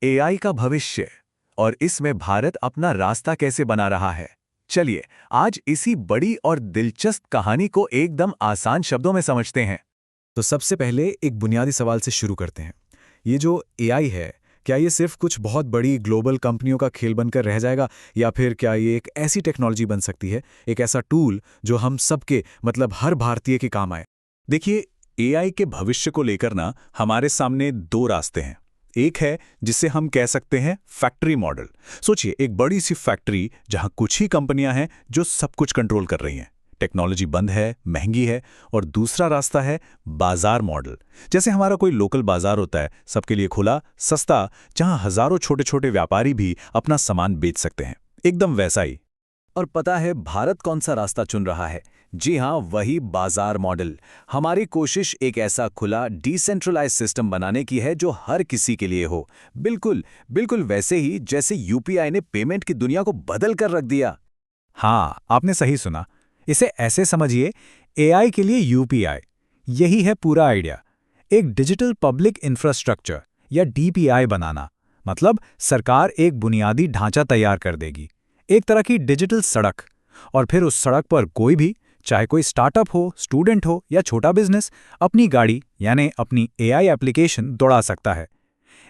AI का भविष्य और इसमें भारत अपना रास्ता कैसे बना रहा है। चलिए आज इसी बड़ी और दिलचस्प कहानी को एकदम आसान शब्दों में समझते हैं। तो सबसे पहले एक बुनियादी सवाल से शुरू करते हैं। ये जो एआई है, क्या ये सिर्फ कुछ बहुत बड़ी ग्लोबल कंपनियों का खेल बनकर रह जाएगा, या फिर क्या ये एक ऐसी टेक्नोलॉजी बन सकती है, एक ऐसा टूल जो हम सबके मतलब हर भारतीय के काम आए? देखिए, एआई के भविष्य को लेकर ना हमारे सामने दो रास्ते हैं। एक है जिसे हम कह सकते हैं फैक्ट्री मॉडल। सोचिए, एक बड़ी सी फैक्ट्री जहां कुछ ही कंपनियां हैं जो सब कुछ कंट्रोल कर रही हैं। टेक्नोलॉजी बंद है, महंगी है। और दूसरा रास्ता है बाजार मॉडल। जैसे हमारा कोई लोकल बाजार होता है, सबके लिए खुला, सस्ता, जहां हजारों छोटे छोटे व्यापारी भी अपना सामान बेच सकते हैं। एकदम वैसा ही। और पता है भारत कौन सा रास्ता चुन रहा है? जी हाँ, वही बाजार मॉडल। हमारी कोशिश एक ऐसा खुला डिसेंट्रलाइज सिस्टम बनाने की है जो हर किसी के लिए हो। बिल्कुल बिल्कुल वैसे ही जैसे यूपीआई ने पेमेंट की दुनिया को बदल कर रख दिया। हाँ, आपने सही सुना। इसे ऐसे समझिए, एआई के लिए यूपीआई, यही है पूरा आइडिया। एक डिजिटल पब्लिक इंफ्रास्ट्रक्चर या डीपीआई बनाना, मतलब सरकार एक बुनियादी ढांचा तैयार कर देगी, एक तरह की डिजिटल सड़क। और फिर उस सड़क पर कोई भी, चाहे कोई स्टार्टअप हो, स्टूडेंट हो या छोटा बिजनेस, अपनी गाड़ी यानी अपनी एआई एप्लीकेशन दौड़ा सकता है।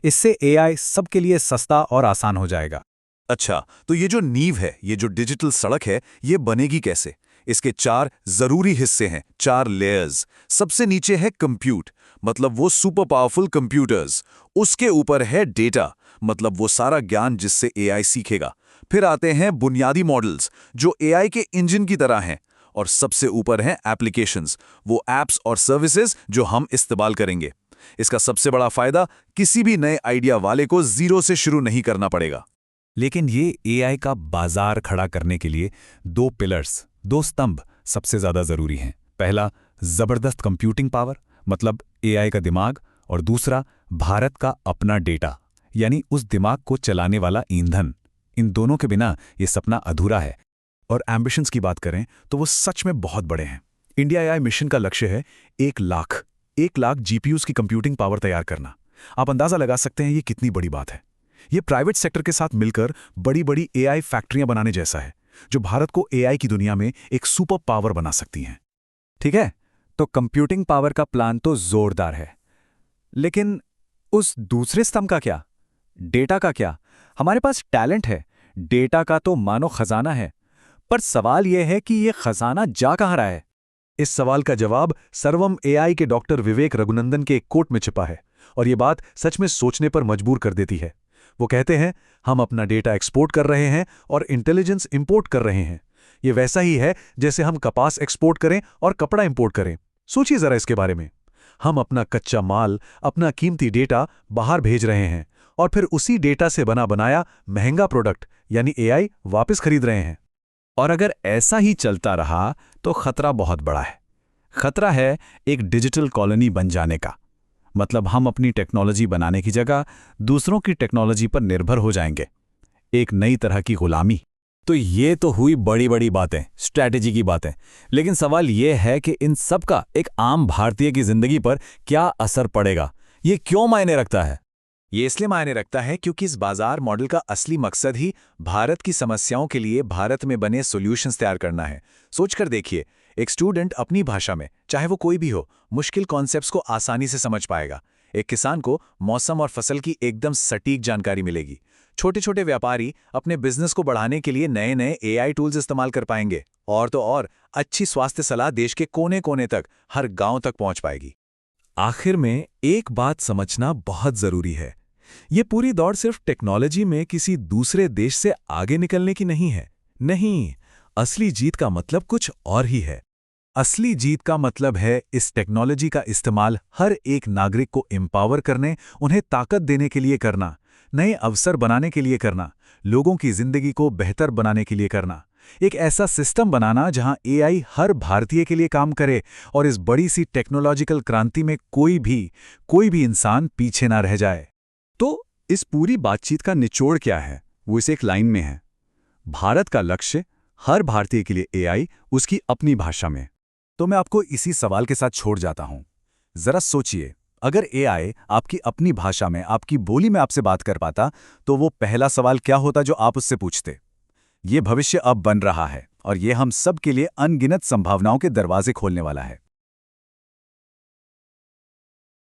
इससे एआई सबके लिए सस्ता और आसान हो जाएगा। अच्छा, तो ये जो नींव है, ये जो डिजिटल सड़क है, ये बनेगी कैसे? इसके 4 जरूरी हिस्से हैं, 4 लेयर्स। सबसे नीचे है कंप्यूट, मतलब वो सुपर पावरफुल कंप्यूटर्स। उसके ऊपर है डेटा, मतलब वो सारा ज्ञान जिससे एआई सीखेगा। फिर आते हैं बुनियादी मॉडल्स, जो एआई के इंजन की तरह हैं। और सबसे ऊपर हैं एप्लीकेशंस, वो एप्स और सर्विसेज जो हम इस्तेमाल करेंगे। इसका सबसे बड़ा फायदा, किसी भी नए आइडिया वाले को जीरो से शुरू नहीं करना पड़ेगा। लेकिन ये एआई का बाजार खड़ा करने के लिए 2 पिलर्स, 2 स्तंभ सबसे ज्यादा जरूरी हैं। पहला, जबरदस्त कंप्यूटिंग पावर, मतलब एआई का दिमाग। और दूसरा, भारत का अपना डेटा, यानी उस दिमाग को चलाने वाला ईंधन। इन दोनों के बिना ये सपना अधूरा है। और एम्बिशंस की बात करें तो वो सच में बहुत बड़े हैं। इंडिया एआई मिशन का लक्ष्य है 1 लाख जीपीयूज की कंप्यूटिंग पावर तैयार करना। आप अंदाजा लगा सकते हैं ये कितनी बड़ी बात है। ये प्राइवेट सेक्टर के साथ मिलकर बड़ी बड़ी एआई फैक्ट्रियां बनाने जैसा है, जो भारत को एआई की दुनिया में एक सुपर पावर बना सकती हैं। ठीक है, तो कंप्यूटिंग पावर का प्लान तो जोरदार है, लेकिन उस दूसरे स्तंभ का क्या? डेटा का क्या? हमारे पास टैलेंट है, डेटा का तो मानो खजाना है, पर सवाल यह है कि यह खजाना जा कहां रहा है? इस सवाल का जवाब सर्वम एआई के डॉक्टर विवेक रघुनंदन के एक कोट में छिपा है। और ये बात सच में सोचने पर मजबूर कर देती है। वो कहते हैं, हम अपना डेटा एक्सपोर्ट कर रहे हैं और इंटेलिजेंस इंपोर्ट कर रहे हैं। ये वैसा ही है जैसे हम कपास एक्सपोर्ट करें और कपड़ा इंपोर्ट करें। सोचिए जरा इसके बारे में। हम अपना कच्चा माल, अपना कीमती डेटा बाहर भेज रहे हैं, और फिर उसी डेटा से बना बनाया महंगा प्रोडक्ट यानी एआई वापस खरीद रहे हैं। और अगर ऐसा ही चलता रहा तो खतरा बहुत बड़ा है। खतरा है एक डिजिटल कॉलोनी बन जाने का। मतलब हम अपनी टेक्नोलॉजी बनाने की जगह दूसरों की टेक्नोलॉजी पर निर्भर हो जाएंगे। एक नई तरह की गुलामी। तो ये तो हुई बड़ी बड़ी बातें, स्ट्रैटेजी की बातें। लेकिन सवाल यह है कि इन सब का एक आम भारतीय की जिंदगी पर क्या असर पड़ेगा? ये क्यों मायने रखता है? ये इसलिए मायने रखता है क्योंकि इस बाजार मॉडल का असली मकसद ही भारत की समस्याओं के लिए भारत में बने सॉल्यूशंस तैयार करना है। सोचकर देखिए, एक स्टूडेंट अपनी भाषा में, चाहे वो कोई भी हो, मुश्किल कॉन्सेप्ट्स को आसानी से समझ पाएगा। एक किसान को मौसम और फसल की एकदम सटीक जानकारी मिलेगी। छोटे छोटे व्यापारी अपने बिजनेस को बढ़ाने के लिए नए नए एआई टूल्स इस्तेमाल कर पाएंगे। और तो और, अच्छी स्वास्थ्य सलाह देश के कोने कोने तक, हर गांव तक पहुंच पाएगी। आखिर में एक बात समझना बहुत जरूरी है। ये पूरी दौड़ सिर्फ टेक्नोलॉजी में किसी दूसरे देश से आगे निकलने की नहीं है। नहीं, असली जीत का मतलब कुछ और ही है। असली जीत का मतलब है इस टेक्नोलॉजी का इस्तेमाल हर एक नागरिक को एम्पावर करने, उन्हें ताकत देने के लिए करना, नए अवसर बनाने के लिए करना, लोगों की जिंदगी को बेहतर बनाने के लिए करना। एक ऐसा सिस्टम बनाना जहां एआई हर भारतीय के लिए काम करे और इस बड़ी सी टेक्नोलॉजिकल क्रांति में कोई भी इंसान पीछे ना रह जाए। तो इस पूरी बातचीत का निचोड़ क्या है? वो इस एक लाइन में है। भारत का लक्ष्य हर भारतीय के लिए एआई उसकी अपनी भाषा में। तो मैं आपको इसी सवाल के साथ छोड़ जाता हूं। जरा सोचिए, अगर एआई आपकी अपनी भाषा में, आपकी बोली में आपसे बात कर पाता, तो वो पहला सवाल क्या होता जो आप उससे पूछते? ये भविष्य अब बन रहा है और ये हम सब के लिए अनगिनत संभावनाओं के दरवाजे खोलने वाला है।